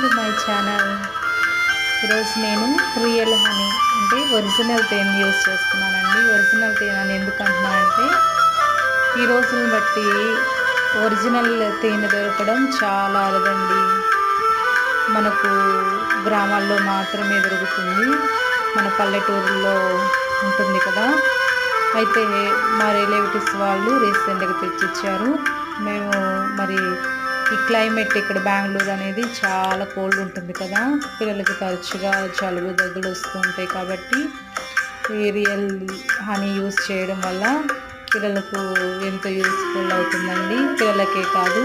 To my channel. ఈరోజు నేను real honey అంటే ఒరిజినల్ తేనె యూస్ చేస్తున్నానండి. ఒరిజినల్ తేనె అని ఎందుకు అంటున్నానంటే ఈ రోజులను బట్టి ఒరిజినల్ తేనె దొరకడం చాలా అరుదండి. మనకు గ్రామాల్లో మాత్రమే దొరుకుతుంది, మన పల్లెటూరుల్లో ఉంటుంది కదా. అయితే మా రిలేటివ్స్ వాళ్ళు రీసెంట్గా తెచ్చిచ్చారు. మేము మరి ఈ క్లైమేట్ ఇక్కడ బెంగళూరు అనేది చాలా కోల్డ్ ఉంటుంది కదా, పిల్లలకి తరచుగా జలుబు దగ్గులు వస్తూ ఉంటాయి. కాబట్టి ఈ రియల్ హనీ యూస్ చేయడం వల్ల పిల్లలకు ఎంతో యూస్ఫుల్ అవుతుందండి. పిల్లలకే కాదు,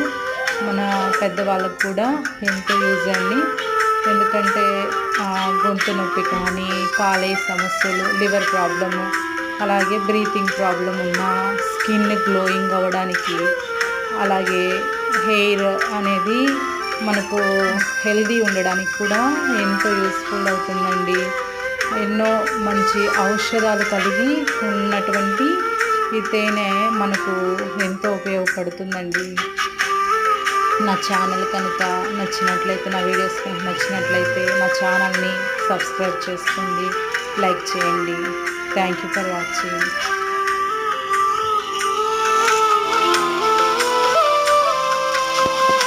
మన పెద్దవాళ్ళకు కూడా ఎంతో యూజ్ అండి. ఎందుకంటే గొంతు నొప్పి కానీ, కాలేయ సమస్యలు, లివర్ ప్రాబ్లము, అలాగే బ్రీతింగ్ ప్రాబ్లం ఉన్న, స్కిన్ గ్లోయింగ్ అవ్వడానికి, అలాగే హెయిర్ అనేది మనకు హెల్దీ ఉండడానికి కూడా ఎంతో యూస్ఫుల్ అవుతుందండి. ఎన్నో మంచి ఔషధాలు కలిగి ఉన్నటువంటి ఈ తేనె మనకు ఎంతో ఉపయోగపడుతుందండి. నా ఛానల్ కనుక నచ్చినట్లయితే, నా వీడియోస్ కనుక నచ్చినట్లయితే నా ఛానల్ని సబ్స్క్రైబ్ చేసుకోండి, లైక్ చేయండి. Thank you for watching.